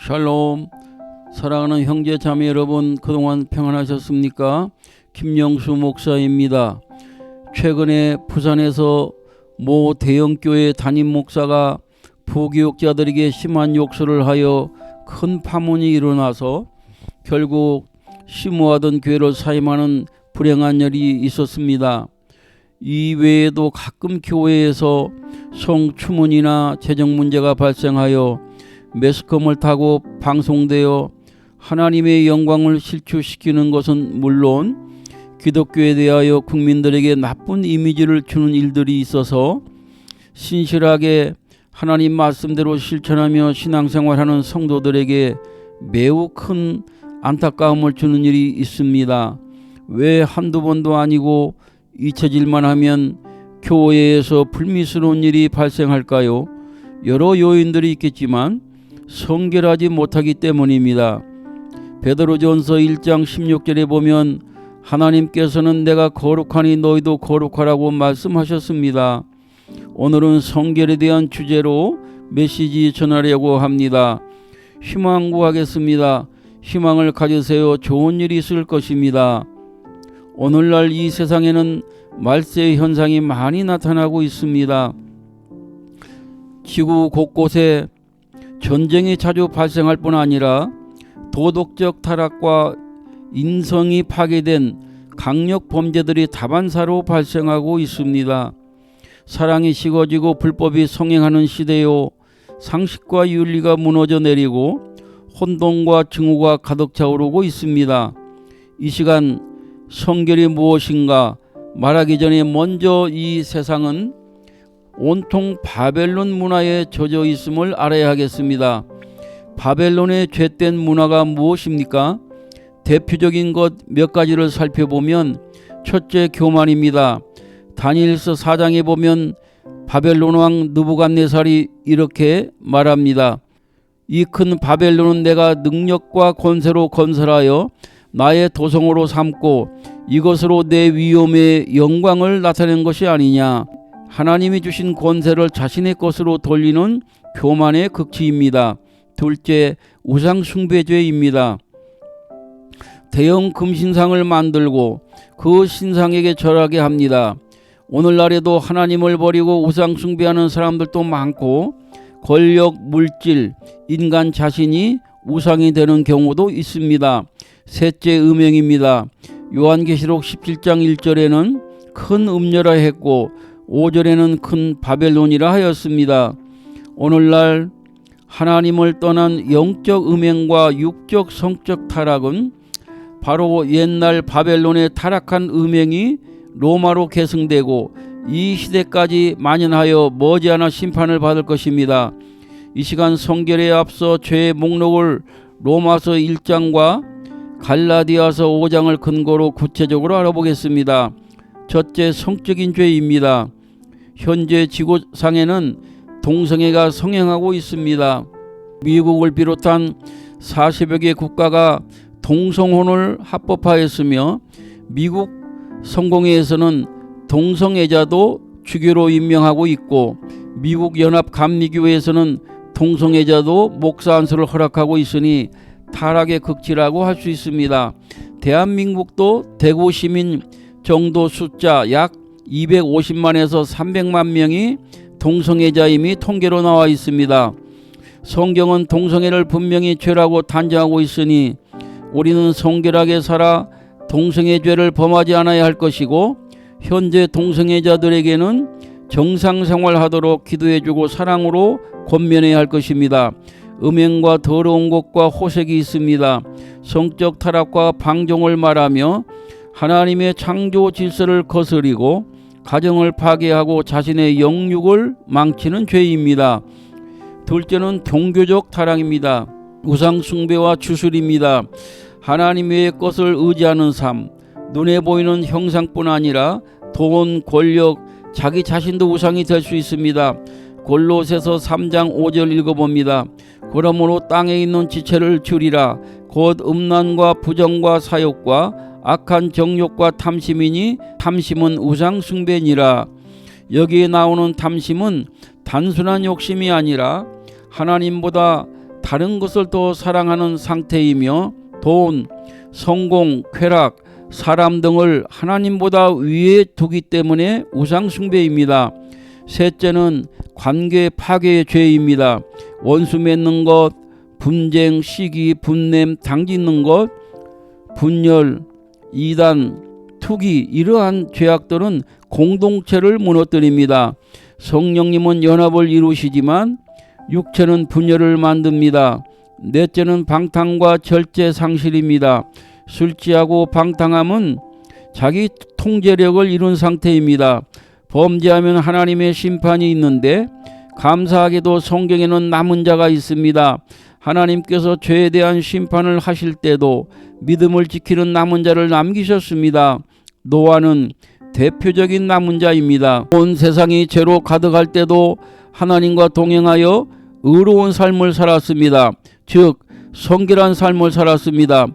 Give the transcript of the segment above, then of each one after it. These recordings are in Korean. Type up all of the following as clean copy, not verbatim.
샬롬. 사랑하는 형제 자매 여러분, 그동안 평안하셨습니까? 김영수 목사입니다. 최근에 부산에서 모 대형교회 담임 목사가 부교육자들에게 심한 욕설을 하여 큰 파문이 일어나서 결국 심호하던 교회를 사임하는 불행한 일이 있었습니다. 이 외에도 가끔 교회에서 성추문이나 재정 문제가 발생하여 매스컴을 타고 방송되어 하나님의 영광을 실추시키는 것은 물론 기독교에 대하여 국민들에게 나쁜 이미지를 주는 일들이 있어서 신실하게 하나님 말씀대로 실천하며 신앙생활하는 성도들에게 매우 큰 안타까움을 주는 일이 있습니다. 왜 한두 번도 아니고 잊혀질만 하면 교회에서 불미스러운 일이 발생할까요? 여러 요인들이 있겠지만 성결하지 못하기 때문입니다. 베드로전서 1장 16절에 보면 하나님께서는 내가 거룩하니 너희도 거룩하라고 말씀하셨습니다. 오늘은 성결에 대한 주제로 메시지 전하려고 합니다. 희망 구하겠습니다. 희망을 가지세요. 좋은 일이 있을 것입니다. 오늘날 이 세상에는 말세 현상이 많이 나타나고 있습니다. 지구 곳곳에 전쟁이 자주 발생할 뿐 아니라 도덕적 타락과 인성이 파괴된 강력 범죄들이 다반사로 발생하고 있습니다. 사랑이 식어지고 불법이 성행하는 시대요, 상식과 윤리가 무너져 내리고 혼돈과 증오가 가득 차오르고 있습니다. 이 시간 성결이 무엇인가 말하기 전에 먼저 이 세상은 온통 바벨론 문화에 젖어 있음을 알아야 하겠습니다. 바벨론의 죄된 문화가 무엇입니까? 대표적인 것 몇 가지를 살펴보면 첫째, 교만입니다. 다니엘서 4장에 보면 바벨론 왕 느부갓네살이 이렇게 말합니다. 이 큰 바벨론은 내가 능력과 권세로 건설하여 나의 도성으로 삼고 이것으로 내 위엄의 영광을 나타낸 것이 아니냐. 하나님이 주신 권세를 자신의 것으로 돌리는 교만의 극치입니다. 둘째, 우상 숭배죄입니다. 대형 금신상을 만들고 그 신상에게 절하게 합니다. 오늘날에도 하나님을 버리고 우상 숭배하는 사람들도 많고 권력, 물질, 인간 자신이 우상이 되는 경우도 있습니다. 셋째, 음행입니다. 요한계시록 17장 1절에는 큰 음녀라 했고 5절에는 큰 바벨론이라 하였습니다. 오늘날 하나님을 떠난 영적 음행과 육적 성적 타락은 바로 옛날 바벨론의 타락한 음행이 로마로 계승되고 이 시대까지 만연하여 머지않아 심판을 받을 것입니다. 이 시간 성결에 앞서 죄의 목록을 로마서 1장과 갈라디아서 5장을 근거로 구체적으로 알아보겠습니다. 첫째, 성적인 죄입니다. 현재 지구상에는 동성애가 성행하고 있습니다. 미국을 비롯한 40여 개 국가가 동성혼을 합법화했으며 미국 성공회에서는 동성애자도 주교로 임명하고 있고 미국 연합 감리교회에서는 동성애자도 목사 안수를 허락하고 있으니 타락의 극치라고 할 수 있습니다. 대한민국도 대구 시민 정도 숫자 약 250만에서 300만 명이 동성애자임이 통계로 나와 있습니다. 성경은 동성애를 분명히 죄라고 단정하고 있으니 우리는 성결하게 살아 동성애 죄를 범하지 않아야 할 것이고 현재 동성애자들에게는 정상생활하도록 기도해주고 사랑으로 권면해야 할 것입니다. 음행과 더러운 것과 호색이 있습니다. 성적 타락과 방종을 말하며 하나님의 창조 질서를 거스리고 가정을 파괴하고 자신의 영육을 망치는 죄입니다. 둘째는 종교적 타락입니다. 우상 숭배와 주술입니다. 하나님 외의 것을 의지하는 삶, 눈에 보이는 형상뿐 아니라 돈, 권력, 자기 자신도 우상이 될 수 있습니다. 골로새서 3장 5절 읽어봅니다. 그러므로 땅에 있는 지체를 줄이라. 곧 음란과 부정과 사욕과 악한 정욕과 탐심이니 탐심은 우상 숭배니라. 여기에 나오는 탐심은 단순한 욕심이 아니라 하나님보다 다른 것을 더 사랑하는 상태이며 돈, 성공, 쾌락, 사람 등을 하나님보다 위에 두기 때문에 우상 숭배입니다. 셋째는 관계 파괴의 죄입니다. 원수 맺는 것, 분쟁, 시기, 분냄, 당짓는 것, 분열, 이단, 투기 이러한 죄악들은 공동체를 무너뜨립니다. 성령님은 연합을 이루시지만 육체는 분열을 만듭니다. 넷째는 방탕과 절제 상실입니다. 술 취하고 방탕함은 자기 통제력을 잃은 상태입니다. 범죄하면 하나님의 심판이 있는데 감사하게도 성경에는 남은 자가 있습니다. 하나님께서 죄에 대한 심판을 하실 때도 믿음을 지키는 남은 자를 남기셨습니다. 노아는 대표적인 남은 자입니다. 온 세상이 죄로 가득할 때도 하나님과 동행하여 의로운 삶을 살았습니다. 즉 성결한 삶을 살았습니다.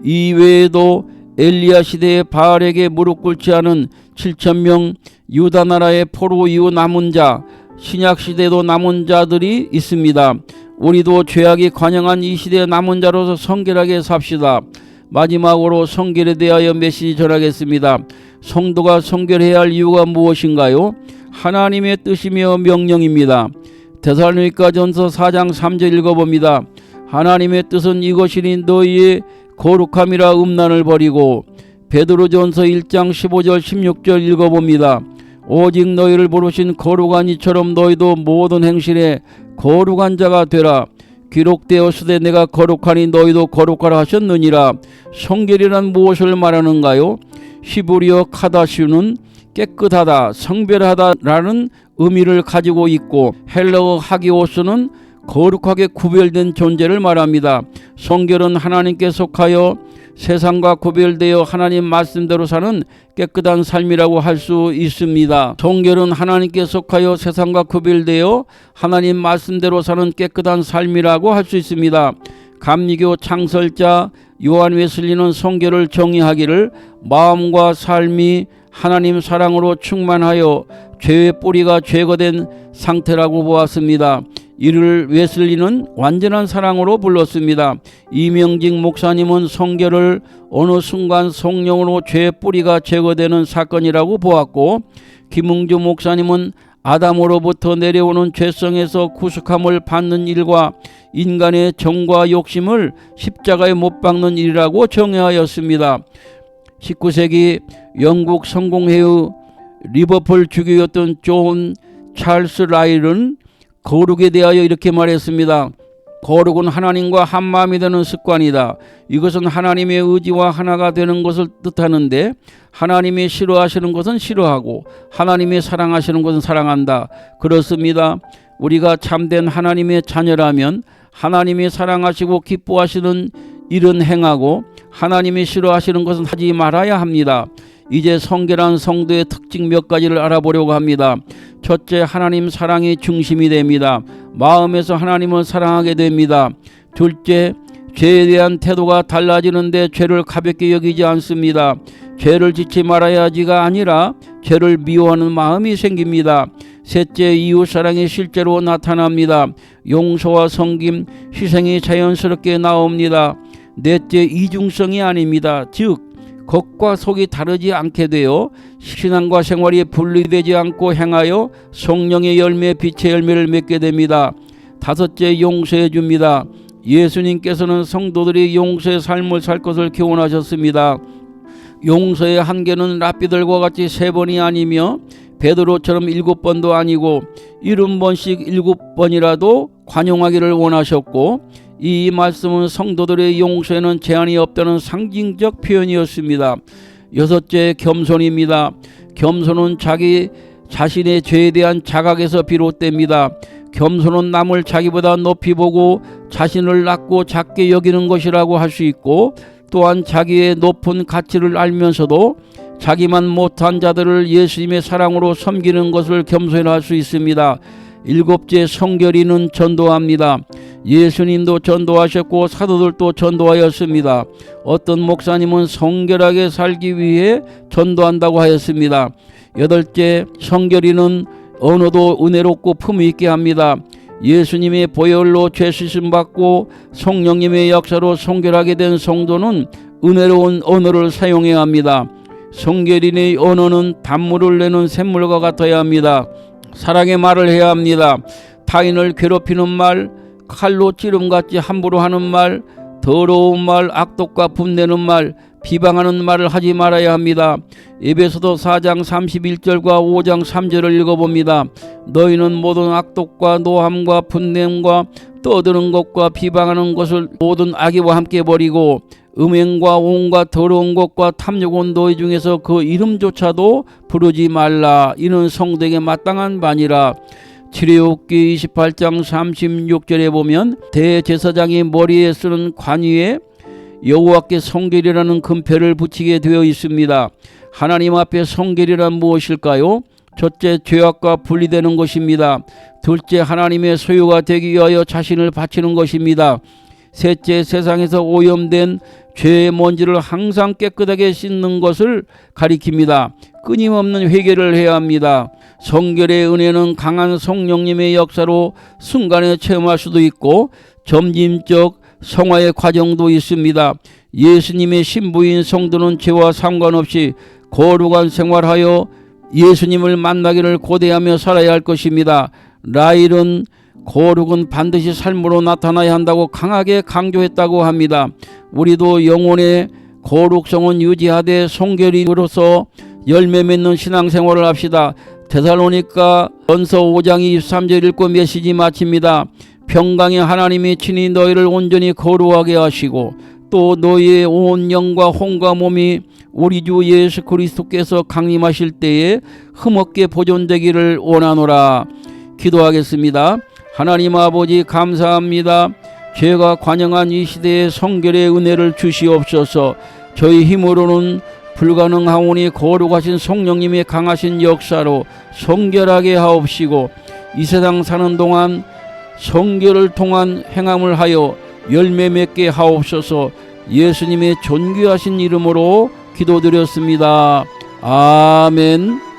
이 외에도 엘리야 시대의 바알에게 무릎 꿇지 않은 7,000명 유다 나라의 포로 이후 남은 자, 신약 시대도 남은 자들이 있습니다. 우리도 죄악이 관영한 이 시대의 남은 자로서 성결하게 삽시다. 마지막으로 성결에 대하여 메시지 전하겠습니다. 성도가 성결해야 할 이유가 무엇인가요? 하나님의 뜻이며 명령입니다. 데살로니가전서 4장 3절 읽어봅니다. 하나님의 뜻은 이것이니 너희의 거룩함이라 음란을 버리고. 베드로전서 1장 15절 16절 읽어봅니다. 오직 너희를 부르신 거룩한 이처럼 너희도 모든 행실에 거룩한 자가 되라. 기록되었으되 내가 거룩하니 너희도 거룩하라 하셨느니라. 성결이란 무엇을 말하는가요? 히브리어 카다슈는 깨끗하다, 성별하다라는 의미를 가지고 있고 헬라어 하기오스는 거룩하게 구별된 존재를 말합니다. 성결은 하나님께 속하여 세상과 구별되어 하나님 말씀대로 사는 깨끗한 삶이라고 할 수 있습니다. 성결은 하나님께 속하여 세상과 구별되어 하나님 말씀대로 사는 깨끗한 삶이라고 할 수 있습니다. 감리교 창설자 요한 웨슬리는 성결을 정의하기를 마음과 삶이 하나님 사랑으로 충만하여 죄의 뿌리가 제거된 상태라고 보았습니다. 이를 웨슬리는 완전한 사랑으로 불렀습니다. 이명직 목사님은 성결을 어느 순간 성령으로 죄의 뿌리가 제거되는 사건이라고 보았고, 김웅주 목사님은 아담으로부터 내려오는 죄성에서 구속함을 받는 일과 인간의 정과 욕심을 십자가에 못 박는 일이라고 정의하였습니다. 19세기 영국 성공회의 리버풀 주교였던 존 찰스 라일은 거룩에 대하여 이렇게 말했습니다. 거룩은 하나님과 한마음이 되는 습관이다. 이것은 하나님의 의지와 하나가 되는 것을 뜻하는데 하나님이 싫어하시는 것은 싫어하고 하나님이 사랑하시는 것은 사랑한다. 그렇습니다. 우리가 참된 하나님의 자녀라면 하나님이 사랑하시고 기뻐하시는 일은 행하고 하나님이 싫어하시는 것은 하지 말아야 합니다. 이제 성결한 성도의 특징 몇 가지를 알아보려고 합니다. 첫째, 하나님 사랑이 중심이 됩니다. 마음에서 하나님을 사랑하게 됩니다. 둘째, 죄에 대한 태도가 달라지는데 죄를 가볍게 여기지 않습니다. 죄를 짓지 말아야지가 아니라 죄를 미워하는 마음이 생깁니다. 셋째, 이웃사랑이 실제로 나타납니다. 용서와 섬김, 희생이 자연스럽게 나옵니다. 넷째, 이중성이 아닙니다. 즉 겉과 속이 다르지 않게 되어 신앙과 생활이 분리되지 않고 행하여 성령의 열매, 빛의 열매를 맺게 됩니다. 다섯째, 용서해 줍니다. 예수님께서는 성도들이 성도의 삶을 살 것을 교훈하셨습니다. 용서의 한계는 랍비들과 같이 3번이 아니며 베드로처럼 7번도 아니고 70번씩 7번이라도 관용하기를 원하셨고, 이 말씀은 성도들의 용서에는 제한이 없다는 상징적 표현이었습니다. 여섯째, 겸손입니다. 겸손은 자기 자신의 죄에 대한 자각에서 비롯됩니다. 겸손은 남을 자기보다 높이 보고 자신을 낮고 작게 여기는 것이라고 할 수 있고, 또한 자기의 높은 가치를 알면서도 자기만 못한 자들을 예수님의 사랑으로 섬기는 것을 겸손히 할 수 있습니다. 일곱째, 성결이는 전도합니다. 예수님도 전도하셨고 사도들도 전도하였습니다. 어떤 목사님은 성결하게 살기 위해 전도한다고 하였습니다. 여덟째, 성결이는 언어도 은혜롭고 품위 있게 합니다. 예수님의 보혈로 죄 씻음 받고 성령님의 역사로 성결하게 된 성도는 은혜로운 언어를 사용해야 합니다. 성결인의 언어는 단물을 내는 샘물과 같아야 합니다. 사랑의 말을 해야 합니다. 타인을 괴롭히는 말, 칼로 찌름같이 함부로 하는 말, 더러운 말, 악독과 분내는 말, 비방하는 말을 하지 말아야 합니다. 에베소서 4장 31절과 5장 3절을 읽어봅니다. 너희는 모든 악독과 노함과 분냄과 떠드는 것과 비방하는 것을 모든 악의와 함께 버리고 음행과 온갖 더러운 것과 탐욕은 너희 중에서 그 이름조차도 부르지 말라. 이는 성도에게 마땅한 바니라. 출애굽기 28장 36절에 보면 대제사장이 머리에 쓰는 관 위에 여호와께 성결이라는 금패를 붙이게 되어 있습니다. 하나님 앞에 성결이란 무엇일까요? 첫째, 죄악과 분리되는 것입니다. 둘째, 하나님의 소유가 되기 위하여 자신을 바치는 것입니다. 셋째, 세상에서 오염된 죄의 먼지를 항상 깨끗하게 씻는 것을 가리킵니다. 끊임없는 회개를 해야 합니다. 성결의 은혜는 강한 성령님의 역사로 순간에 체험할 수도 있고 점진적 성화의 과정도 있습니다. 예수님의 신부인 성도는 죄와 상관없이 거룩한 생활하여 예수님을 만나기를 고대하며 살아야 할 것입니다. 라일은 거룩은 반드시 삶으로 나타나야 한다고 강하게 강조했다고 합니다. 우리도 영혼의 거룩성은 유지하되 성결인으로서 열매 맺는 신앙생활을 합시다. 데살로니가 전서 5장 23절 읽고 메시지 마칩니다. 평강의 하나님이 친히 너희를 온전히 거룩하게 하시고 또 너희의 온 영과 혼과 몸이 우리 주 예수 그리스도께서 강림하실 때에 흠없게 보존되기를 원하노라. 기도하겠습니다. 하나님 아버지 감사합니다. 죄가 관영한 이 시대에 성결의 은혜를 주시옵소서. 저희 힘으로는 불가능하오니 거룩하신 성령님의 강하신 역사로 성결하게 하옵시고 이 세상 사는 동안 성결을 통한 행함을 하여 열매 맺게 하옵소서. 예수님의 존귀하신 이름으로 기도드렸습니다. 아멘.